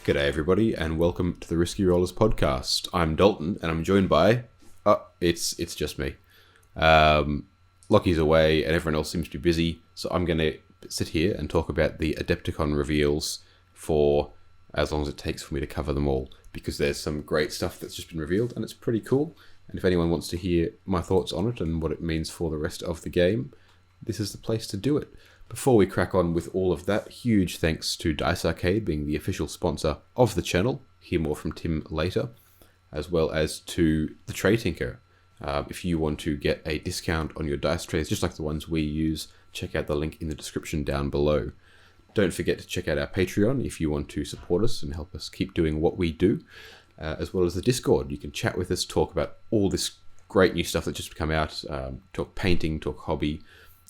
G'day everybody, and welcome to the Risky Rollers podcast. I'm Dalton, and I'm joined by... it's just me. Lockie's away, and everyone else seems to be busy, so I'm going to sit here and talk about the Adepticon reveals for as long as it takes for me to cover them all, because there's some great stuff that's just been revealed, and it's pretty cool. And if anyone wants to hear my thoughts on it and what it means for the rest of the game, this is the place to do it. Before we crack on with all of that, huge thanks to Dice Arcade being the official sponsor of the channel. Hear more from Tim later, as well as to the Tray Tinker. If you want to get a discount on your dice trays, just like the ones we use, check out the link in the description down below. Don't forget to check out our Patreon if you want to support us and help us keep doing what we do, as well as the Discord. You can chat with us, talk about all this great new stuff that's just come out, talk painting, talk hobby,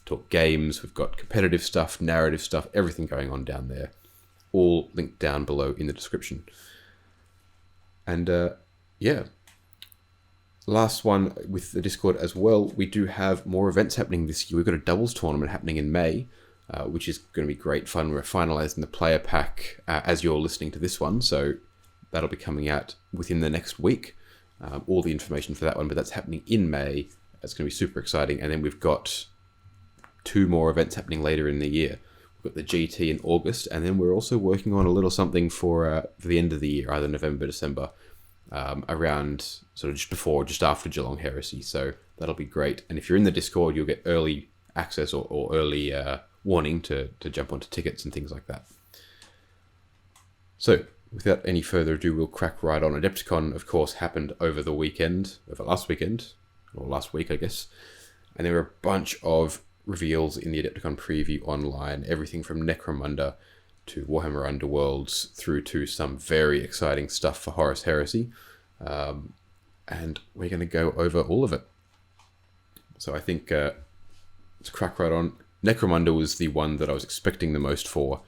talk games. We've got competitive stuff, narrative stuff, everything going on down there. All linked down below in the description. And yeah, last one with the Discord as well. We do have more events happening this year. We've got a doubles tournament happening in May, which is going to be great fun. We're finalising the player pack as you're listening to this one, so that'll be coming out within the next week. All the information for that one, but that's happening in May. That's going to be super exciting. And then we've got 2 more events happening later in the year. We've got the GT in August, and then we're also working on a little something for the end of the year, either November, December, around sort of just before, just after Geelong Heresy. So that'll be great. And if you're in the Discord, you'll get early access or early warning to jump onto tickets and things like that. So without any further ado, we'll crack right on. Adepticon, of course, happened over last weekend, or last week, I guess. And there were a bunch of reveals in the Adepticon preview online, everything from Necromunda to Warhammer Underworlds through to some very exciting stuff for Horus Heresy. And we're going to go over all of it. So I think let's crack right on. Necromunda was the one that I was expecting the most for.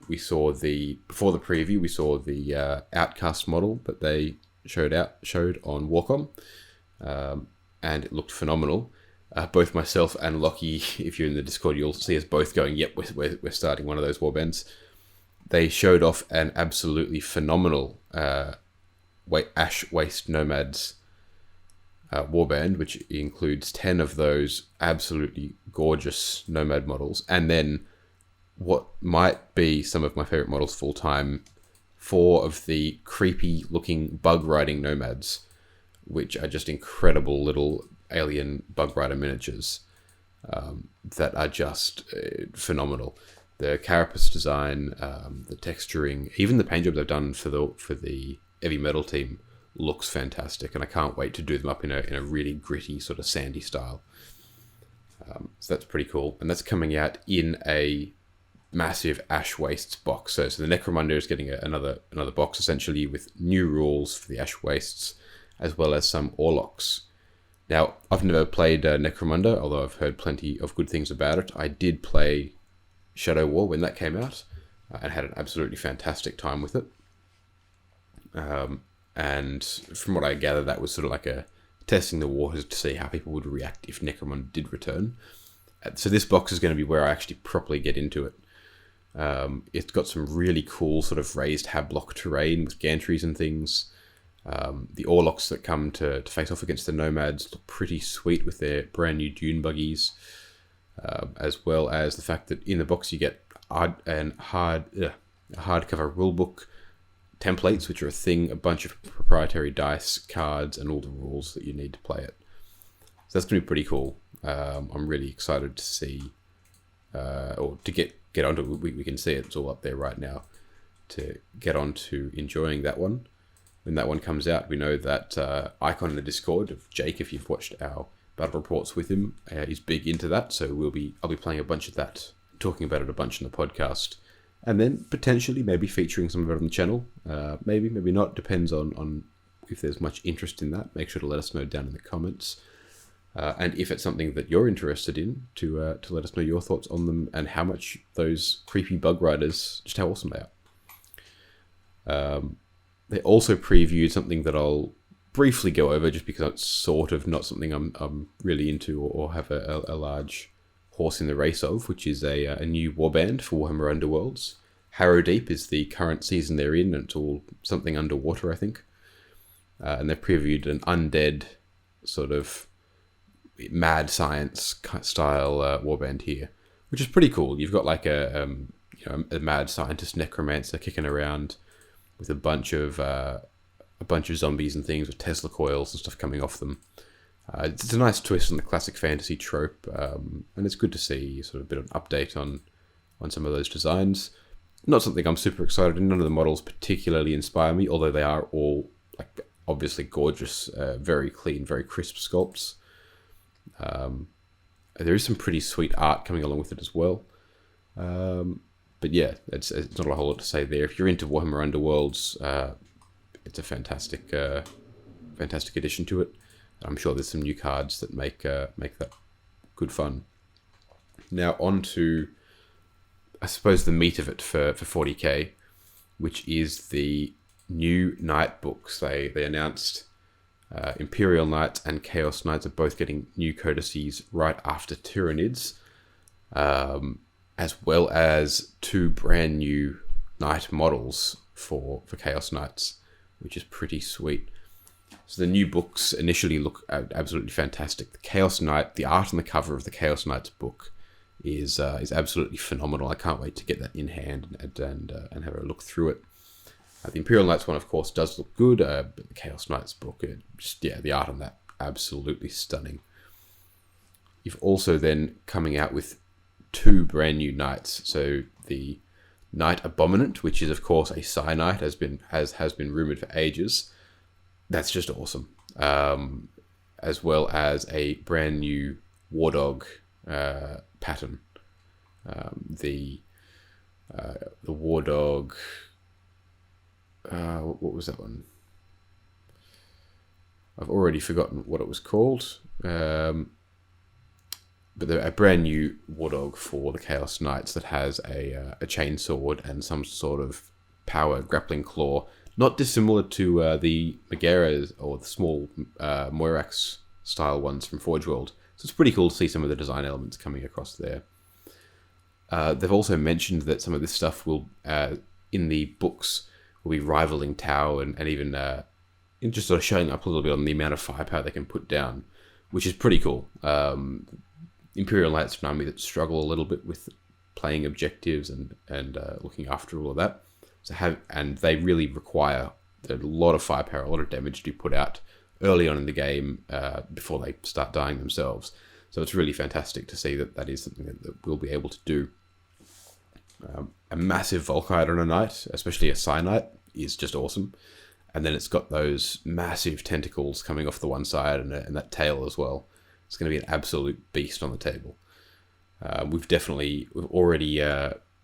We saw before the preview, we saw the Outcast model that they showed on Warcom, and it looked phenomenal. Both myself and Lockie, if you're in the Discord, you'll see us both going, yep, we're starting one of those warbands. They showed off an absolutely phenomenal Ash Waste Nomads warband, which includes 10 of those absolutely gorgeous Nomad models, and then what might be some of my favorite models full time, 4 of the creepy looking bug riding Nomads, which are just incredible little alien bug rider miniatures that are just phenomenal. The carapace design, the texturing, even the paint job they've done for the heavy metal team looks fantastic, and I can't wait to do them up in a really gritty sort of sandy style. So that's pretty cool, and that's coming out in a massive Ash Wastes box. So the Necromunda is getting another box essentially with new rules for the Ash Wastes, as well as some Orlocks. Now, I've never played Necromunda, although I've heard plenty of good things about it. I did play Shadow War when that came out, and had an absolutely fantastic time with it. And from what I gather, that was sort of like a testing the waters to see how people would react if Necromunda did return. So this box is going to be where I actually properly get into it. It's got some really cool sort of raised Hablock terrain with gantries and things. The Orlocks that come to face off against the Nomads look pretty sweet with their brand new dune buggies, as well as the fact that in the box you get a hardcover rulebook, templates, which are a bunch of proprietary dice, cards, and all the rules that you need to play it. So that's going to be pretty cool. I'm really excited to see, or to get onto it. We can see it. It's all up there right now, to get on to enjoying that one. When that one comes out, we know that Icon in the Discord of Jake, if you've watched our battle reports with him, is big into that. So I'll be playing a bunch of that, talking about it a bunch in the podcast, and then potentially maybe featuring some of it on the channel. Maybe not. Depends on if there's much interest in that. Make sure to let us know down in the comments. And if it's something that you're interested in, to let us know your thoughts on them and how much those creepy bug riders, just how awesome they are. They also previewed something that I'll briefly go over, just because it's sort of not something I'm really into or have a large horse in the race of, which is a new warband for Warhammer Underworlds. Harrowdeep is the current season they're in, and it's all something underwater, I think. And they've previewed an undead sort of mad science style warband here, which is pretty cool. You've got like a mad scientist necromancer kicking around with a bunch of zombies and things with Tesla coils and stuff coming off them. It's a nice twist on the classic fantasy trope, and it's good to see sort of a bit of an update on some of those designs. Not something I'm super excited in. None of the models particularly inspire me, although they are all like obviously gorgeous, very clean, very crisp sculpts. There is some pretty sweet art coming along with it as well. But yeah, it's not a whole lot to say there. If you're into Warhammer Underworlds, it's a fantastic addition to it. I'm sure there's some new cards that make that good fun. Now on to, I suppose, the meat of it for 40k, which is the new Night books. They announced Imperial Nights and Chaos Knights are both getting new codices right after Tyranids, as well as 2 brand new Night models for Chaos Knights, which is pretty sweet. So the new books initially look absolutely fantastic. The Chaos Knight, the art on the cover of the Chaos Knights book is absolutely phenomenal. I can't wait to get that in hand and have a look through it. The Imperial Nights one, of course, does look good, but the Chaos Knights book, the art on that, absolutely stunning. You've also then coming out with 2 brand new Knights. So the Knight Abominant, which is, of course, a Psi Knight, has been rumoured for ages. That's just awesome. As well as a brand new War Dog pattern. The War Dog... what was that one? I've already forgotten what it was called. But a brand new War Dog for the Chaos Knights that has a chainsword and some sort of power grappling claw. Not dissimilar to the Megaras or the small Moirax style ones from Forge World. So it's pretty cool to see some of the design elements coming across there. They've also mentioned that some of this stuff will, in the books, will be rivaling Tau and even just sort of showing up a little bit on the amount of firepower they can put down, which is pretty cool. Imperial Knights are an army that struggle a little bit with playing objectives and looking after all of that. And they really require a lot of firepower, a lot of damage to be put out early on in the game before they start dying themselves. So it's really fantastic to see that is something that we'll be able to do. A massive Volkite on a Knight, especially a Psi Knight, is just awesome. And then it's got those massive tentacles coming off the one side and that tail as well. It's going to be an absolute beast on the table. We've already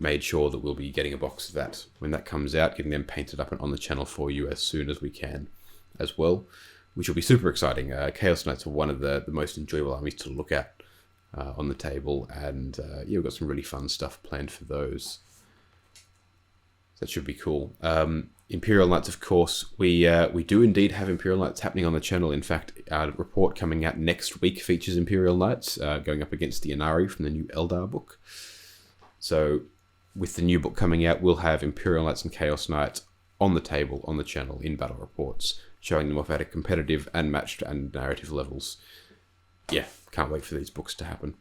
made sure that we'll be getting a box of that when that comes out, getting them painted up and on the channel for you as soon as we can as well, which will be super exciting. Chaos Knights are one of the most enjoyable armies to look at on the table, and we've got some really fun stuff planned for those. That should be cool. Imperial Nights, of course, we do indeed have Imperial Nights happening on the channel. In fact, our report coming out next week features Imperial Nights going up against the Inari from the new Eldar book. So with the new book coming out, we'll have Imperial Nights and Chaos Knights on the table, on the channel, in battle reports, showing them off at a competitive and matched and narrative levels. Yeah, can't wait for these books to happen.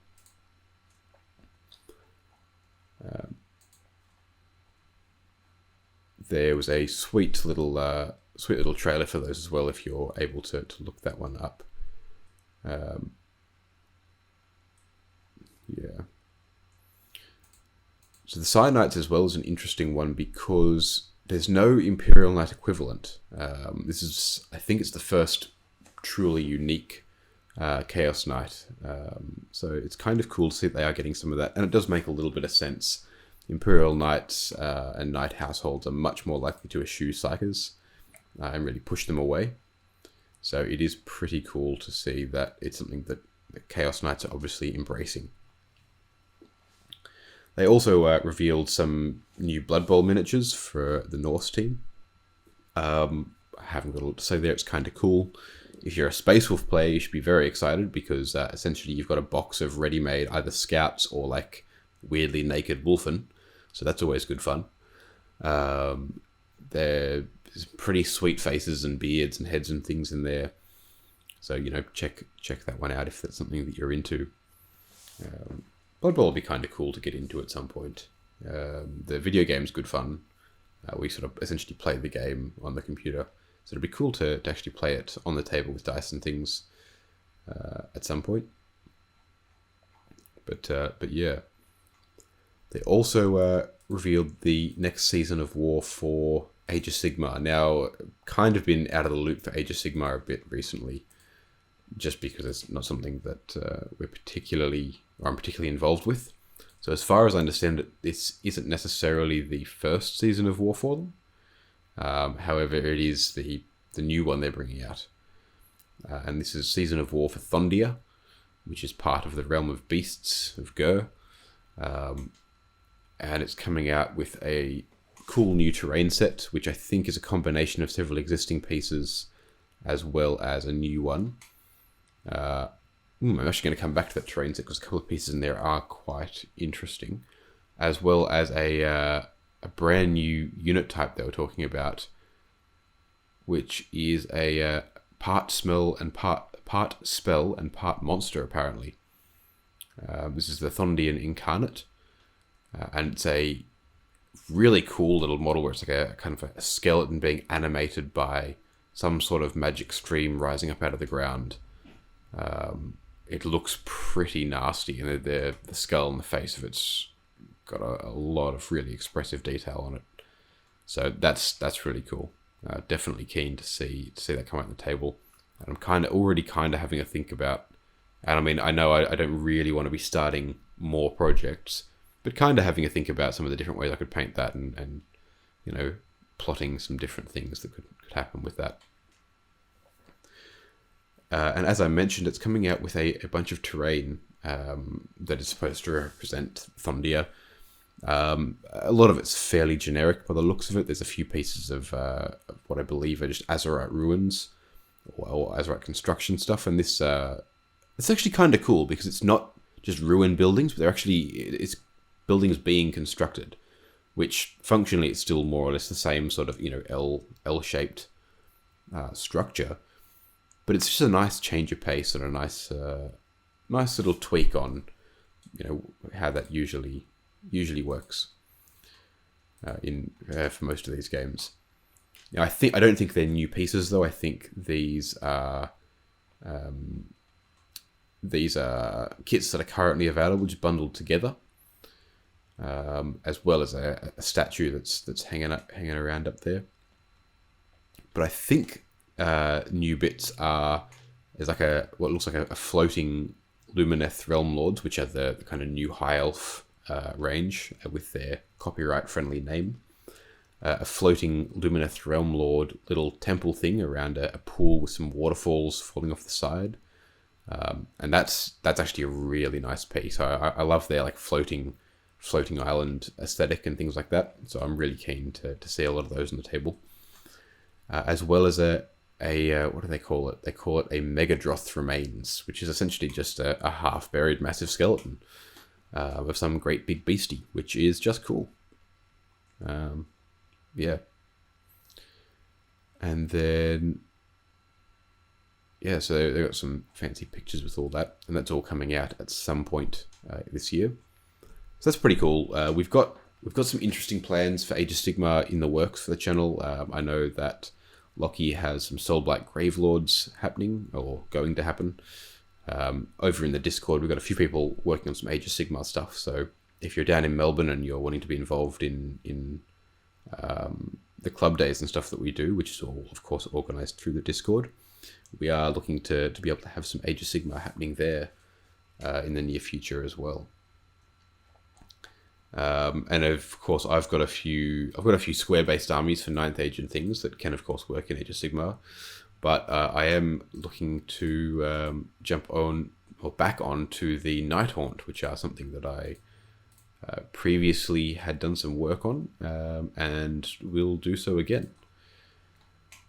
There was a sweet little trailer for those as well, if you're able to look that one up. Yeah. So the Psi Knights as well is an interesting one because there's no Imperial Knight equivalent. This is, I think it's the first truly unique Chaos Knight. So it's kind of cool to see that they are getting some of that. And it does make a little bit of sense. Imperial Knights and Knight households are much more likely to eschew Psychers and really push them away. So it is pretty cool to see that it's something that the Chaos Knights are obviously embracing. They also revealed some new Blood Bowl miniatures for the Norse team. I haven't got a lot to say there. It's kind of cool. If you're a Space Wolf player, you should be very excited because essentially you've got a box of ready-made either scouts or like weirdly naked wolfen. So that's always good fun. There's pretty sweet faces and beards and heads and things in there. So, check that one out if that's something that you're into. Blood Bowl will be kind of cool to get into at some point. The video game's good fun. We sort of essentially play the game on the computer. So it'd be cool to actually play it on the table with dice and things at some point. But yeah. They also revealed the next season of War for Age of Sigmar. Now, kind of been out of the loop for Age of Sigmar a bit recently, just because it's not something that I'm particularly involved with. So as far as I understand it, this isn't necessarily the first season of War for them. However, it is the new one they're bringing out. And this is Season of War for Thundia, which is part of the Realm of Beasts of Gur. And it's coming out with a cool new terrain set, which I think is a combination of several existing pieces as well as a new one. I'm actually going to come back to that terrain set because a couple of pieces in there are quite interesting, as well as a brand new unit type they were talking about, which is a part spell and part monster apparently. This is the Thundian Incarnate, and it's a really cool little model where it's like a kind of a skeleton being animated by some sort of magic stream rising up out of the ground. It looks pretty nasty, and the skull and the face of it's got a lot of really expressive detail on it. So that's really cool. Definitely keen to see that come out on the table. And I'm already having a think about. And I mean, I know I don't really want to be starting more projects, but kind of having a think about some of the different ways I could paint that, and plotting some different things that could happen with that. And as I mentioned, it's coming out with a bunch of terrain that is supposed to represent Thundia. A lot of it's fairly generic by the looks of it. There's a few pieces of what I believe are just Azerite ruins or Azerite construction stuff, and this it's actually kind of cool because it's not just ruined buildings, but it's buildings being constructed, which functionally it's still more or less the same sort of L-shaped structure. But it's just a nice change of pace and a nice little tweak on, how that usually works for most of these games. Now, I don't think they're new pieces though. I think these are kits that are currently available, just bundled together, as well as a statue that's hanging around up there. But I think. New bits there's like what looks like a floating Lumineth Realm Lords, which are the kind of new High Elf range with their copyright-friendly name. A floating Lumineth Realm Lord little temple thing around a pool with some waterfalls falling off the side. And that's actually a really nice piece. I love their like floating island aesthetic and things like that. So I'm really keen to see a lot of those on the table. As well as a what do they call it? They call it a Megadroth Remains, which is essentially just a half-buried massive skeleton of some great big beastie, which is just cool. Yeah. And then, so they got some fancy pictures with all that, and that's all coming out at some point this year. So that's pretty cool. We've got some interesting plans for Age of Sigmar in the works for the channel. I know that Lockie has some Soulblight Gravelords happening, or going to happen. Over in the Discord, we've got a few people working on some Age of Sigmar stuff, so if you're down in Melbourne and you're wanting to be involved in the club days and stuff that we do, which is all, of course, organised through the Discord, we are looking to be able to have some Age of Sigmar happening there in the near future as well. And of course, I've got a few square-based armies for 9th Age and things that can, of course, work in Age of Sigmar. But I am looking to jump on or back on to the Nighthaunt, which are something that I previously had done some work on, and will do so again.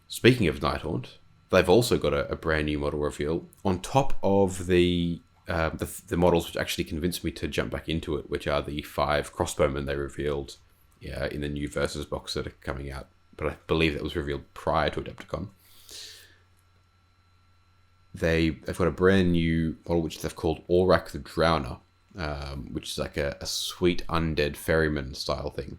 Speaking of Nighthaunt, they've also got a brand new model reveal on top of the models which actually convinced me to jump back into it, which are the 5 Crossbowmen they revealed in the new Versus box that are coming out, but I believe that was revealed prior to Adepticon. They've got a brand new model which they've called Aurak the Drowner, which is like a sweet undead ferryman style thing.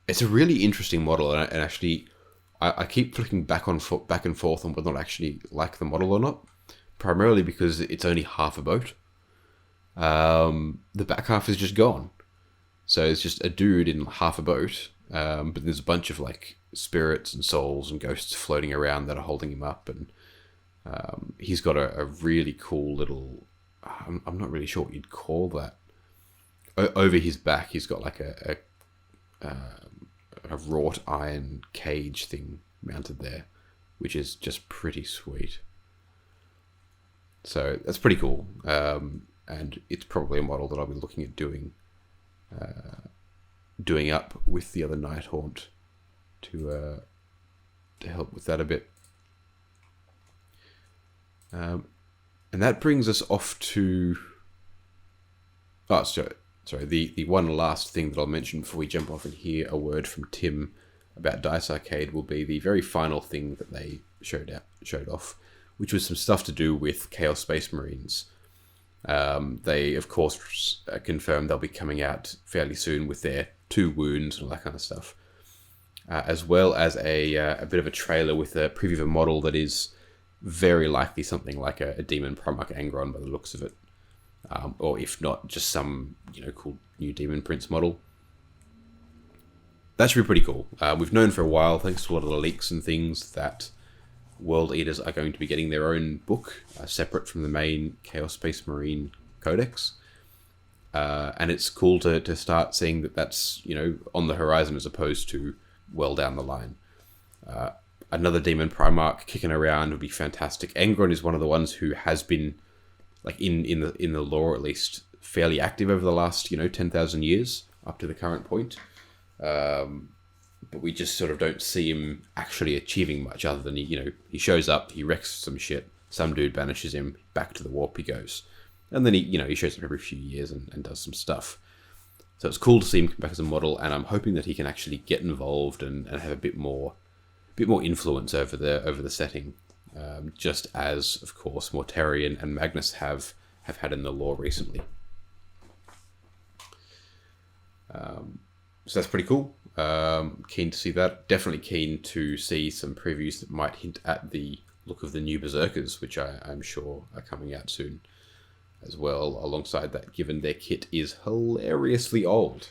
It's a really interesting model, and actually, I keep flicking back and forth on whether or not I actually like the model or not. Primarily because it's only half a boat. The back half is just gone, so it's just a dude in half a boat. But there's a bunch of like spirits and souls and ghosts floating around that are holding him up, and he's got a really cool little. I'm not really sure what you'd call that. Over his back, he's got like a wrought iron cage thing mounted there, which is just pretty sweet. So that's pretty cool, and it's probably a model that I'll be looking at doing up with the other Nighthaunt to help with that a bit. And that brings us off to the one last thing that I'll mention before we jump off and hear a word from Tim about Dice Arcade will be the very final thing that they showed off, which was some stuff to do with Chaos Space Marines. They, of course, confirmed they'll be coming out fairly soon with their 2 wounds and all that kind of stuff, as well as a bit of a trailer with a preview of a model that is very likely something like a Demon Primarch Angron by the looks of it, or if not, just some cool new Demon Prince model. That should be pretty cool. We've known for a while, thanks to a lot of the leaks and things, that World Eaters are going to be getting their own book, separate from the main Chaos Space Marine Codex. And it's cool to start seeing that that's, on the horizon as opposed to well down the line. Another Demon Primarch kicking around would be fantastic. Angron is one of the ones who has been, like in the lore at least, fairly active over the last, 10,000 years up to the current point. But we just sort of don't see him actually achieving much other than he shows up, he wrecks some shit, some dude banishes him, back to the warp he goes. And then he shows up every few years and does some stuff. So it's cool to see him come back as a model, and I'm hoping that he can actually get involved and have a bit more influence over the setting. Just as, of course, Mortarion and Magnus have had in the lore recently. So that's pretty cool. Keen to see that. Definitely keen to see some previews that might hint at the look of the new Berserkers, which I'm sure are coming out soon as well, alongside that, given their kit is hilariously old.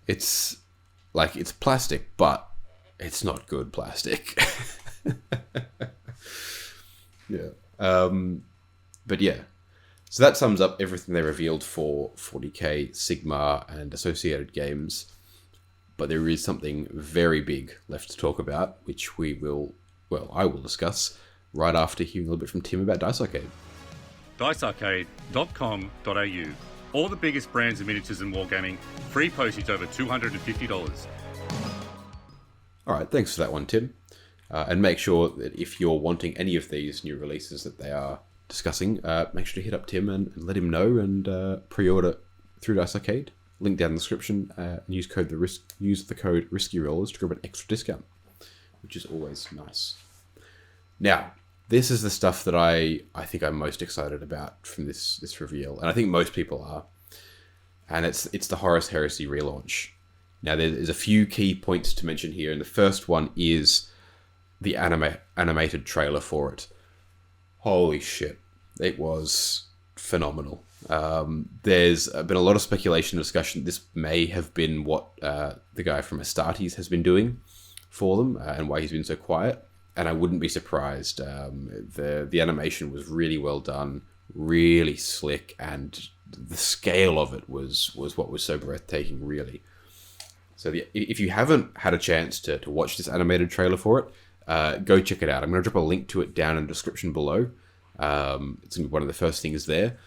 It's plastic, but it's not good plastic. Yeah. But yeah. So that sums up everything they revealed for 40k, Sigma, and associated games. But there is something very big left to talk about, which I will discuss right after hearing a little bit from Tim about Dice Arcade. DiceArcade.com.au. All the biggest brands in miniatures and wargaming. Free postage over $250. All right, thanks for that one, Tim. And make sure that if you're wanting any of these new releases that they are discussing, make sure to hit up Tim and let him know, and pre-order through Dice Arcade. Link down in the description. And use the code Risky Rollers to grab an extra discount, which is always nice. Now, this is the stuff that I think I'm most excited about from this reveal, and I think most people are. And it's the Horus Heresy relaunch. Now, there's a few key points to mention here, and the first one is the animated trailer for it. Holy shit. It was phenomenal. There's been a lot of speculation and discussion. This may have been what the guy from Astartes has been doing for them, and why he's been so quiet. And I wouldn't be surprised. The animation was really well done, really slick, and the scale of it was what was so breathtaking, really. So if you haven't had a chance to watch this animated trailer for it, go check it out. I'm going to drop a link to it down in the description below. It's going to be one of the first things there.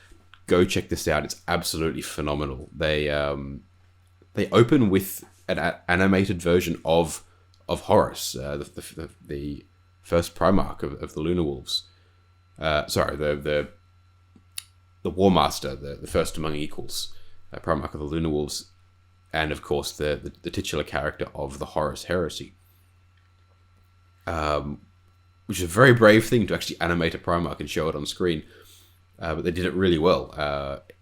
Go check this out. It's absolutely phenomenal. They open with an animated version of Horus, the first Primarch of the Lunar Wolves. The War Master, the first among equals. Primarch of the Lunar Wolves, and of course the titular character of the Horus Heresy. Which is a very brave thing to actually animate a Primarch and show it on screen. But they did it really well.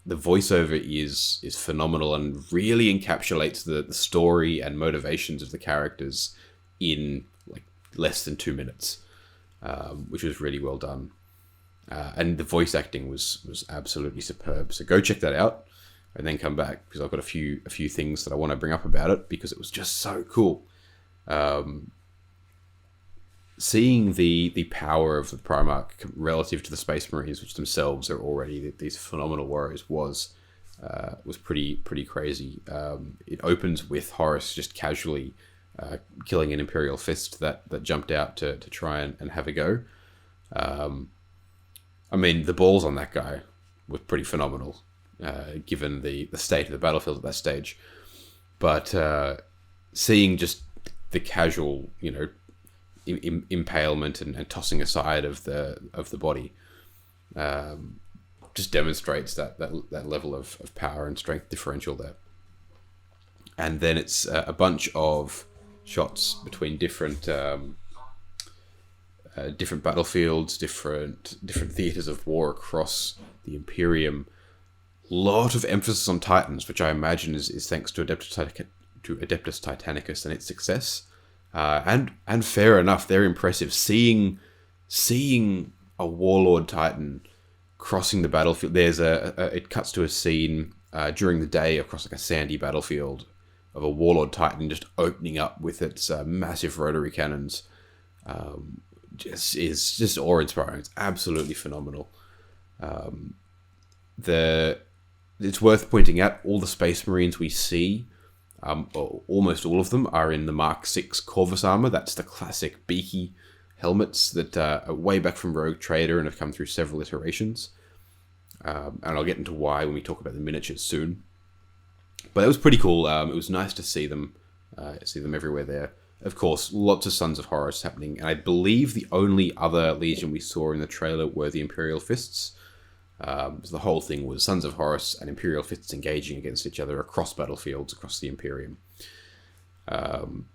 The voiceover is phenomenal and really encapsulates the story and motivations of the characters in like less than 2 minutes, which was really well done. And the voice acting was absolutely superb. So go check that out, and then come back, because I've got a few things that I want to bring up about it, because it was just so cool. Seeing the power of the Primarch relative to the Space Marines, which themselves are already these phenomenal warriors, was pretty crazy. It opens with Horus just casually killing an Imperial fist that jumped out to try and have a go. I mean, the balls on that guy were pretty phenomenal, given the state of the battlefield at that stage. But seeing just the casual, impalement and tossing aside of the body, just demonstrates that level of power and strength differential there. And then it's a bunch of shots between different battlefields, different theaters of war across the Imperium. Lot of emphasis on Titans, which I imagine is thanks to Adeptus Titanicus and its success. And fair enough, they're impressive. Seeing a Warlord Titan crossing the battlefield. There's it cuts to a scene during the day across like a sandy battlefield of a Warlord Titan just opening up with its massive rotary cannons. Just awe-inspiring. It's absolutely phenomenal. It's worth pointing out all the Space Marines we see. Almost all of them are in the Mark 6 Corvus armor. That's the classic beaky helmets that are way back from Rogue Trader and have come through several iterations. And I'll get into why when we talk about the miniatures soon. But it was pretty cool. It was nice to see them everywhere there. Of course, lots of Sons of Horus happening. And I believe the only other Legion we saw in the trailer were the Imperial Fists. So the whole thing was Sons of Horus and Imperial Fists engaging against each other across battlefields across the Imperium. And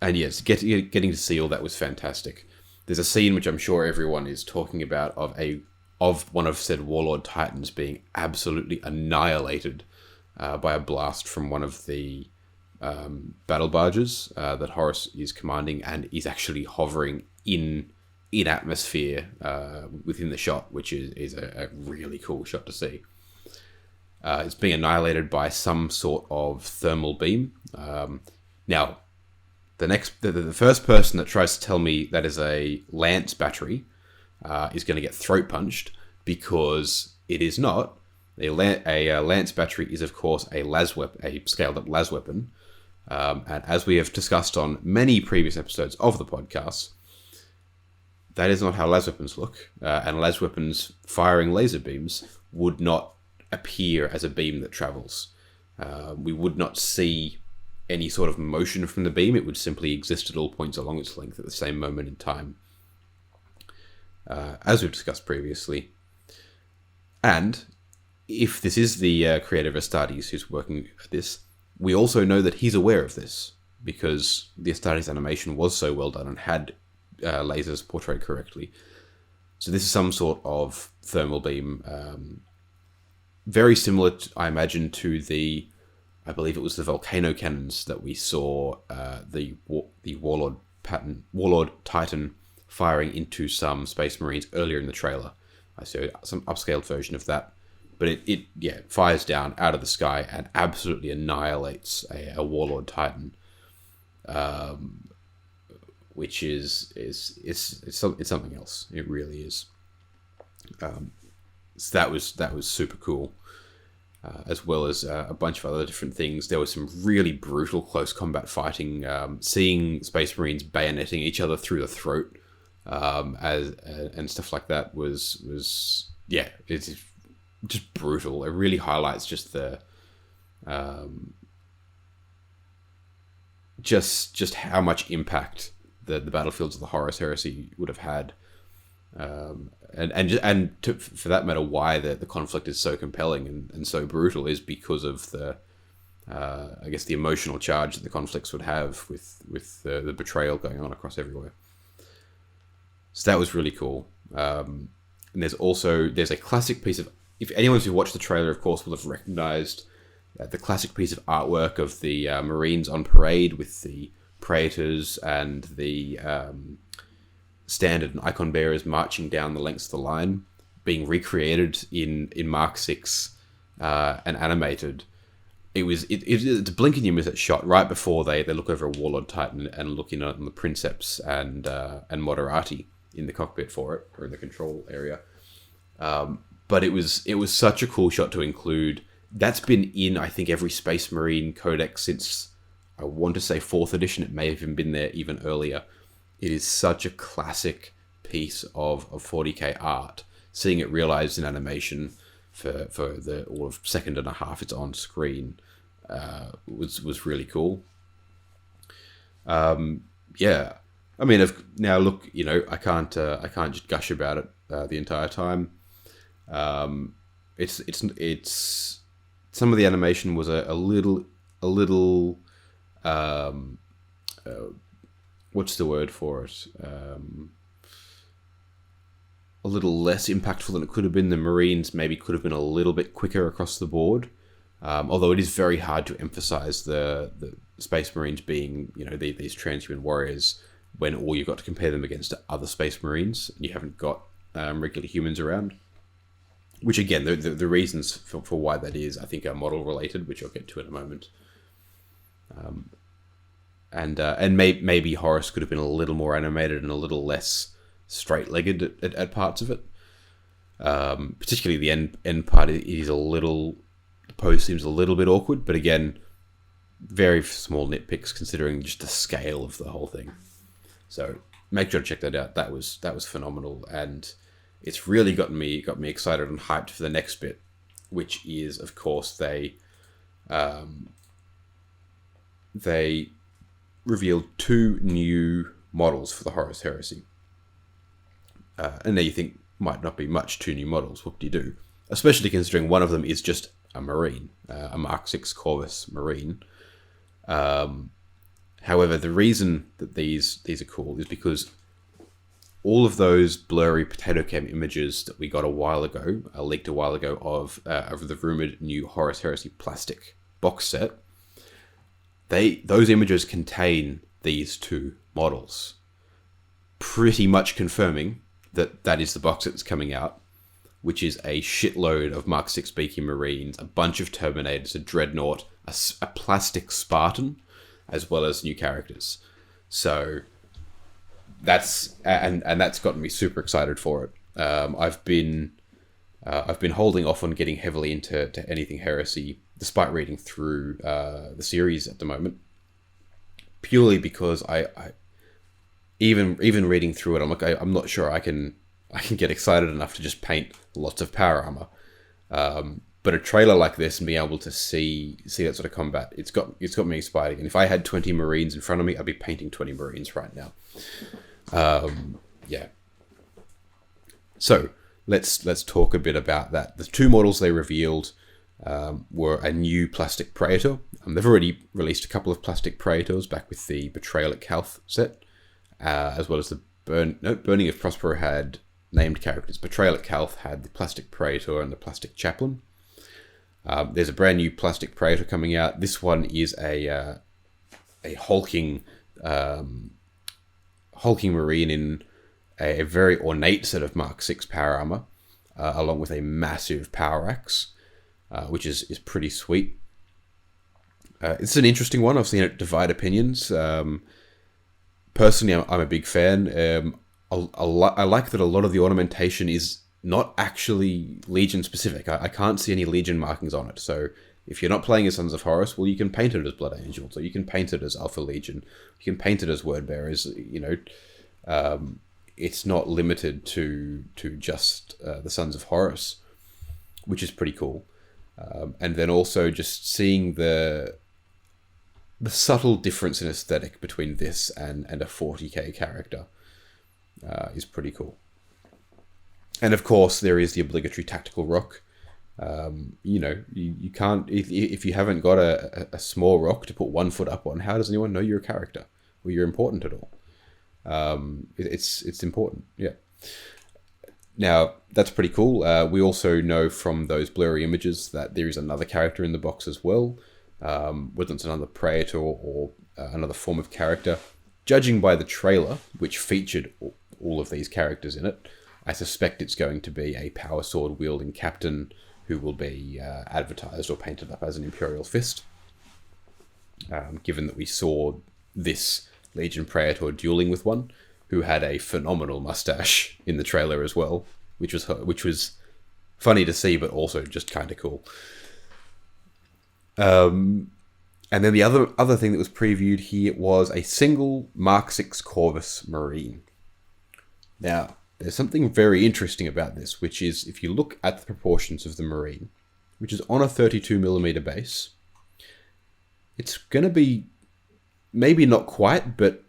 yes, getting to see all that was fantastic. There's a scene which I'm sure everyone is talking about of one of said Warlord Titans being absolutely annihilated by a blast from one of the battle barges that Horus is commanding, and is actually hovering in atmosphere within the shot, which is a really cool shot to see. It's being annihilated by some sort of thermal beam. Now, the first person that tries to tell me that is a lance battery is going to get throat punched, because it is not. A lance battery is, of course, a scaled-up las weapon. And as we have discussed on many previous episodes of the podcast, that is not how las weapons look. And las weapons firing laser beams would not appear as a beam that travels. We would not see any sort of motion from the beam. It would simply exist at all points along its length at the same moment in time, as we've discussed previously. And if this is the creator of Astartes who's working at this, we also know that he's aware of this, because the Astartes animation was so well done and had lasers portrayed correctly. So this is some sort of thermal beam, very similar, I imagine, to I believe it was the volcano cannons that we saw the Warlord Titan firing into some Space Marines earlier in the trailer. I saw some upscaled version of that, but it fires down out of the sky and absolutely annihilates a Warlord Titan, which is something else. It really is. So that was super cool. As well as a bunch of other different things. There was some really brutal close combat fighting. Seeing Space Marines bayoneting each other through the throat, and stuff like that was it's just brutal. It really highlights just the just how much impact the battlefields of the Horus Heresy would have had. For that matter, why the conflict is so compelling and so brutal is because of the I guess the emotional charge that the conflicts would have with the betrayal going on across everywhere. So that was really cool. And there's a classic piece of, if anyone who watched the trailer, of course, will have recognized the classic piece of artwork of the Marines on parade with the Praetors and the standard and icon bearers marching down the lengths of the line, being recreated in Mark 6 and animated. It's a blink and you miss it shot right before they look over a Warlord Titan and look in on the Princeps and Moderati in the cockpit for it, or in the control area. But it was such a cool shot to include. That's been in, I think, every Space Marine codex since, I want to say 4th edition. It may have even been there even earlier. It is such a classic piece of 40k art. Seeing it realized in animation for the all of second and a half it's on screen was really cool. Yeah, I mean, now look, I can't just gush about it the entire time. It's some of the animation was a little what's the word for it? A little less impactful than it could have been. The Marines maybe could have been a little bit quicker across the board. Although it is very hard to emphasize the Space Marines being, these transhuman warriors when all you've got to compare them against are other Space Marines and you haven't got regular humans around. Which again, the reasons for why that is, I think, are model related, which I'll get to in a moment. And maybe Horus could have been a little more animated and a little less straight-legged at parts of it. Particularly the end part is the pose seems a little bit awkward, but again, very small nitpicks considering just the scale of the whole thing. So make sure to check that out. That was phenomenal, and it's really got me excited and hyped for the next bit, which is, of course, they revealed 2 new models for the Horus Heresy. And now you think, might not be much 2 new models. What do you do? Especially considering one of them is just a Marine, a Mark 6 Corvus Marine. However, the reason that these are cool is because all of those blurry potato cam images that we got leaked a while ago of the rumored new Horus Heresy plastic box set, those images contain these 2 models, pretty much confirming that is the box set that's coming out, which is a shitload of Mark 6 Beaky Marines, a bunch of Terminators, a Dreadnought, a plastic Spartan, as well as new characters. So that's gotten me super excited for it. I've been holding off on getting heavily into anything Heresy, despite reading through the series at the moment, purely because I even reading through it, I'm not sure I can get excited enough to just paint lots of power armor. But a trailer like this and being able to see that sort of combat, it's got me excited. And if I had 20 Marines in front of me, I'd be painting 20 Marines right now. Yeah. So let's talk a bit about that. The 2 models they revealed were a new plastic Praetor. They've already released a couple of plastic Praetors back with the Betrayal at Calth set, as well as the Burning of Prospero had named characters. Betrayal at Calth had the plastic Praetor and the plastic Chaplain. There's a brand new plastic Praetor coming out. This one is a hulking Marine in a very ornate set of Mark 6 power armor, along with a massive power axe, which is pretty sweet. It's an interesting one. I've seen it divide opinions. Personally, I'm a big fan. I like that a lot of the ornamentation is not actually Legion specific. I can't see any Legion markings on it. So if you're not playing as Sons of Horus, well, you can paint it as Blood Angels, or you can paint it as Alpha Legion. You can paint it as Word Bearers. It's not limited to just the Sons of Horus, which is pretty cool. And then also just seeing the subtle difference in aesthetic between this and a 40k character is pretty cool. And of course, there is the obligatory tactical rock. You can't, if you haven't got a small rock to put 1 foot up on, how does anyone know you're a character or you're important at all? It's important, yeah. Now, that's pretty cool. We also know from those blurry images that there is another character in the box as well, whether it's another Praetor or another form of character. Judging by the trailer, which featured all of these characters in it, I suspect it's going to be a power sword wielding captain who will be advertised or painted up as an Imperial Fist. Given that we saw this Legion Praetor dueling with one who had a phenomenal mustache in the trailer as well, which was funny to see, but also just kind of cool. And then the other thing that was previewed here was a single Mark 6 Corvus Marine. Now, there's something very interesting about this, which is if you look at the proportions of the Marine, which is on a 32mm base, it's going to be maybe not quite, but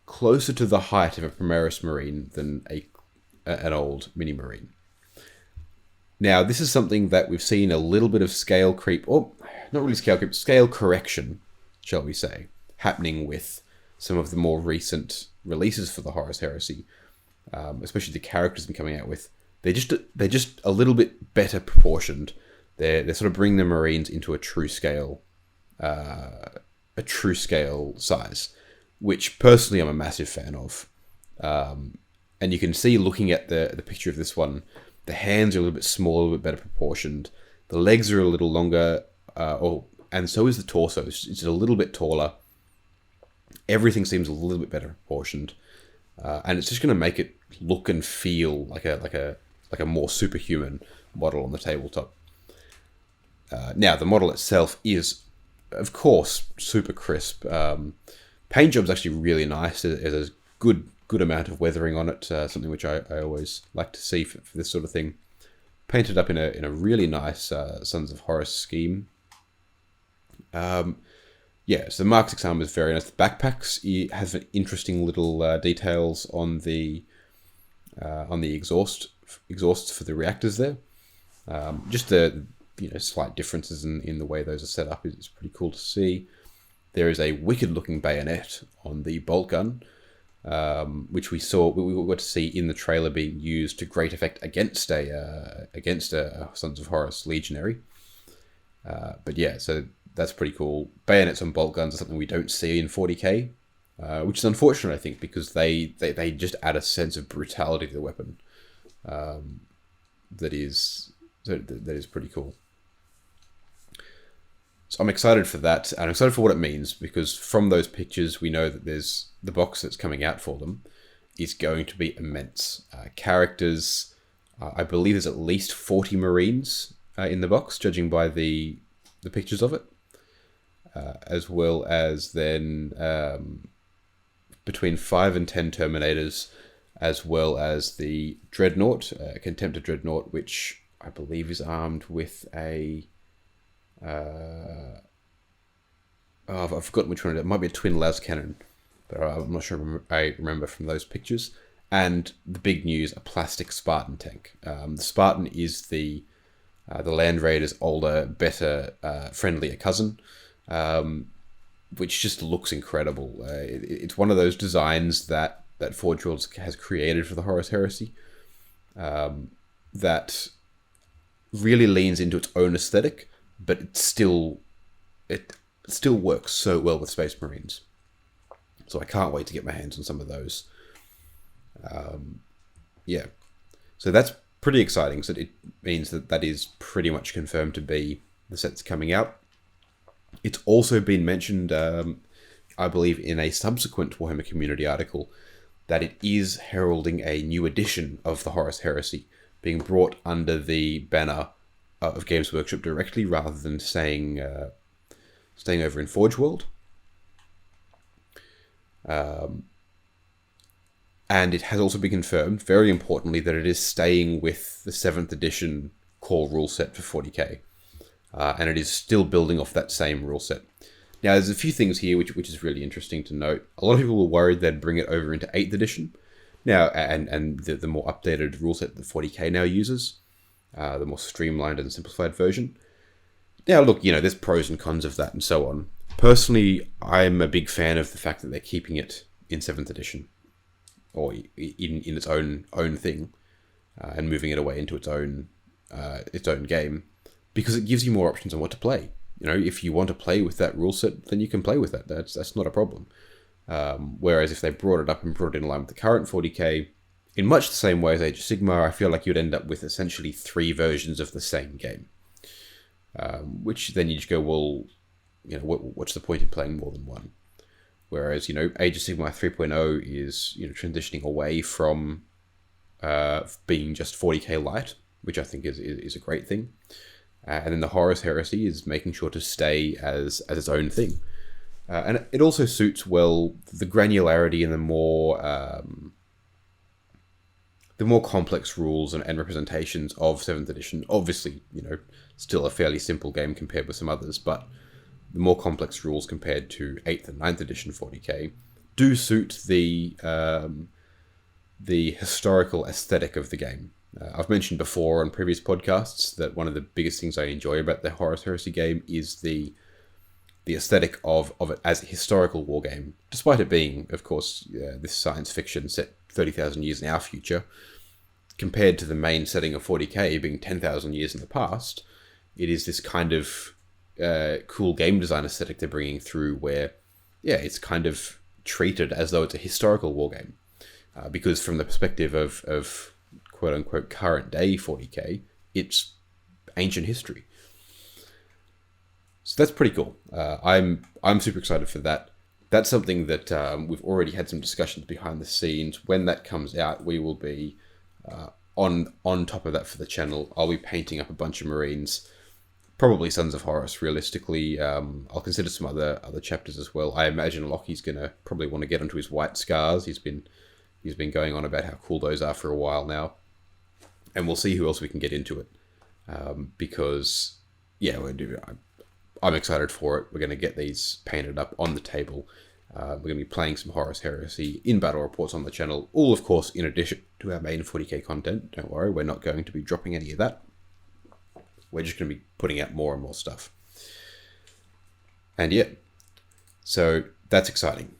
closer to the height of a Primaris Marine than an old Mini Marine. Now, this is something that we've seen a little bit of scale creep, or not really scale creep, scale correction, shall we say, happening with some of the more recent releases for the Horus Heresy, especially the characters they're coming out with. They're just a little bit better proportioned. They're sort of bringing the Marines into a true scale size, which personally I'm a massive fan of. And you can see, looking at the picture of this one, the hands are a little bit smaller, a little bit better proportioned. The legs are a little longer, and so is the torso. It's a little bit taller. Everything seems a little bit better proportioned, and it's just going to make it look and feel like a more superhuman model on the tabletop. Now, the model itself is, of course, super crisp. Paint job's actually really nice. There's a good amount of weathering on it, something which I always like to see for this sort of thing. Painted up in a really nice Sons of Horus scheme. So the Mark 6 armor is very nice. The backpacks has an interesting little details on the exhausts for the reactors there. Just the slight differences in the way those are set up is pretty cool to see. There is a wicked looking bayonet on the bolt gun, which we got to see in the trailer being used to great effect against a Sons of Horus legionary. So that's pretty cool. Bayonets on bolt guns are something we don't see in 40k, which is unfortunate, I think, because they just add a sense of brutality to the weapon. That is pretty cool. So I'm excited for that, and I'm excited for what it means, because from those pictures we know that there's the box that's coming out for them is going to be immense. Characters, I believe there's at least 40 Marines in the box, judging by the pictures of it, as well as then between 5 and 10 Terminators, as well as the Dreadnought, Contemptor Dreadnought, which I believe is armed with a... I've forgotten which one it is. It might be a twin las cannon, but I'm not sure I remember from those pictures. And the big news, a plastic Spartan tank. The Spartan is the Land Raider's older, better, friendlier cousin, which just looks incredible. It's one of those designs that Forge Worlds has created for the Horus Heresy, that really leans into its own aesthetic, but it still works so well with Space Marines. So I can't wait to get my hands on some of those. So that's pretty exciting. So it means that is pretty much confirmed to be the set that's coming out. It's also been mentioned, I believe, in a subsequent Warhammer Community article, that it is heralding a new edition of the Horus Heresy being brought under the banner of Games Workshop directly, rather than staying over in Forge World. And it has also been confirmed, very importantly, that it is staying with the 7th edition core rule set for 40k. And it is still building off that same rule set. Now, there's a few things here which is really interesting to note. A lot of people were worried they'd bring it over into 8th edition. Now, and the more updated rule set that 40k now uses, the more streamlined and simplified version. Now, look, there's pros and cons of that and so on. Personally, I'm a big fan of the fact that they're keeping it in 7th edition, or in its own thing, and moving it away into its own game, because it gives you more options on what to play. If you want to play with that rule set, then you can play with that. That's not a problem. Whereas if they brought it up and brought it in line with the current 40k, in much the same way as Age of Sigmar, I feel like you'd end up with essentially 3 versions of the same game. Which then you just go, well, what's the point in playing more than one? Whereas, Age of Sigmar 3.0 is, transitioning away from being just 40k light, which I think is a great thing. And then the Horus Heresy is making sure to stay as its own thing. And it also suits well the granularity and the more complex rules and representations of 7th edition. Obviously, still a fairly simple game compared with some others, but the more complex rules compared to 8th and 9th edition 40k do suit the historical aesthetic of the game. I've mentioned before on previous podcasts that one of the biggest things I enjoy about the Horus Heresy game is the aesthetic of it as a historical war game, despite it being, of course, this science fiction set 30,000 years in our future. Compared to the main setting of 40k being 10,000 years in the past, it is this kind of cool game design aesthetic they're bringing through where, it's kind of treated as though it's a historical war game. Because from the perspective of quote-unquote current day 40k, it's ancient history. So that's pretty cool. I'm super excited for that. That's something that we've already had some discussions behind the scenes. When that comes out, we will be on top of that for the channel. I'll be painting up a bunch of Marines, probably Sons of Horus. Realistically, I'll consider some other chapters as well. I imagine Lockie's gonna probably want to get onto his white scars. He's been going on about how cool those are for a while now, and we'll see who else we can get into it. Because I'm excited for it. We're going to get these painted up on the table. We're going to be playing some Horus Heresy in battle reports on the channel. All, of course, in addition to our main 40k content. Don't worry, we're not going to be dropping any of that. We're just going to be putting out more and more stuff. And so that's exciting.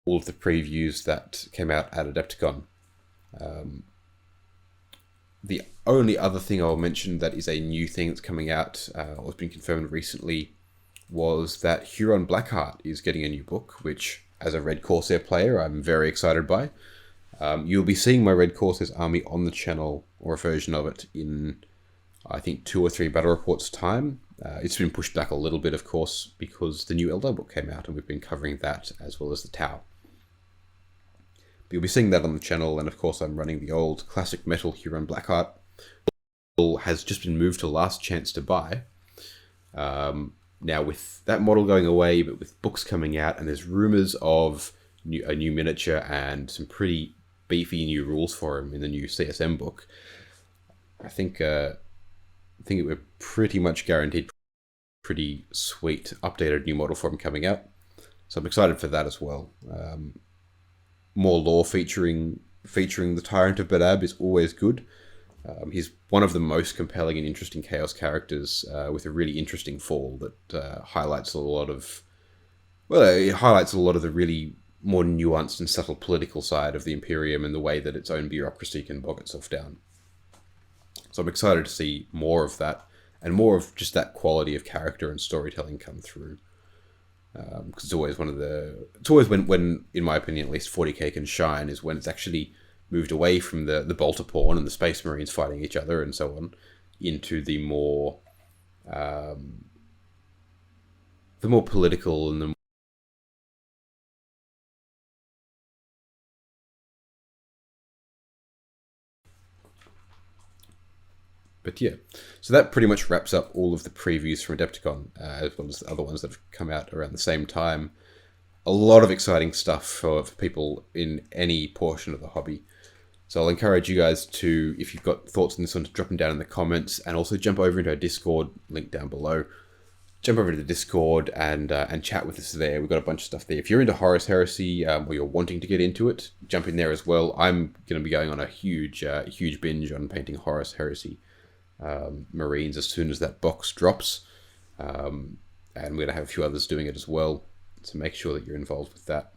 All of the previews that came out at Adepticon. The only other thing I'll mention that is a new thing that's coming out, or has been confirmed recently, was that Huron Blackheart is getting a new book, which, as a Red Corsair player, I'm very excited by. You'll be seeing my Red Corsair's army on the channel, or a version of it, in, I think, 2 or 3 battle reports' time. It's been pushed back a little bit, of course, because the new Eldar book came out, and we've been covering that, as well as the Tau. You'll be seeing that on the channel, and of course I'm running the old classic metal Huron Blackheart. Has just been moved to last chance to buy. Now with that model going away, but with books coming out, and there's rumours of a new miniature and some pretty beefy new rules for him in the new CSM book, I think it we're pretty much guaranteed pretty sweet updated new model for him coming out. So I'm excited for that as well. More lore featuring the Tyrant of Badab is always good. He's one of the most compelling and interesting Chaos characters, with a really interesting fall that highlights a lot of the really more nuanced and subtle political side of the Imperium and the way that its own bureaucracy can bog itself down. So I'm excited to see more of that, and more of just that quality of character and storytelling come through. Because it's always when, in my opinion at least, 40k can shine, is when it's actually moved away from the bolter porn and the Space Marines fighting each other and so on, into the more political and the But yeah, so that pretty much wraps up all of the previews from Adepticon, as well as the other ones that have come out around the same time. A lot of exciting stuff for people in any portion of the hobby. So I'll encourage you guys to, if you've got thoughts on this one, to drop them down in the comments, and also jump over into our Discord, link down below. Jump over to the Discord and chat with us there. We've got a bunch of stuff there. If you're into Horus Heresy or you're wanting to get into it, jump in there as well. I'm going to be going on a huge binge on painting Horus Heresy Marines as soon as that box drops. And we're going to have a few others doing it as well. So make sure that you're involved with that.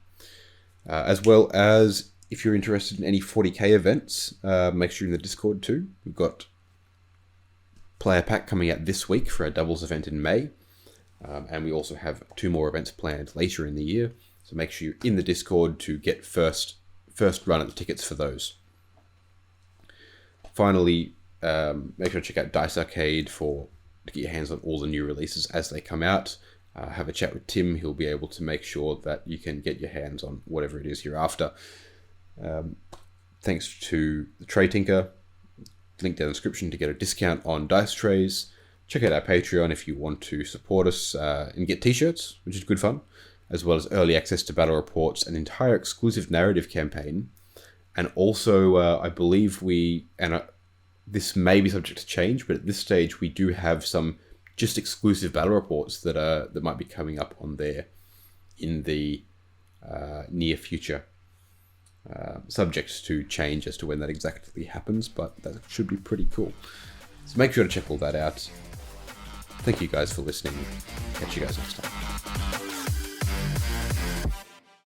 As well as, if you're interested in any 40k events, make sure you're in the Discord too. We've got Player Pack coming out this week for our doubles event in May. And we also have 2 more events planned later in the year. So make sure you're in the Discord to get first run at the tickets for those. Finally, make sure to check out Dice Arcade to get your hands on all the new releases as they come out. Have a chat with Tim. He'll be able to make sure that you can get your hands on whatever it is you're after. Thanks to the Tray Tinker. Link down in the description to get a discount on dice trays. Check out our Patreon if you want to support us and get t-shirts, which is good fun, as well as early access to battle reports, an entire exclusive narrative campaign, and also I believe this may be subject to change, but at this stage we do have some just exclusive battle reports that might be coming up on there in the near future. Subject to change as to when that exactly happens, but that should be pretty cool. So make sure to check all that out. Thank you guys for listening. Catch you guys next time.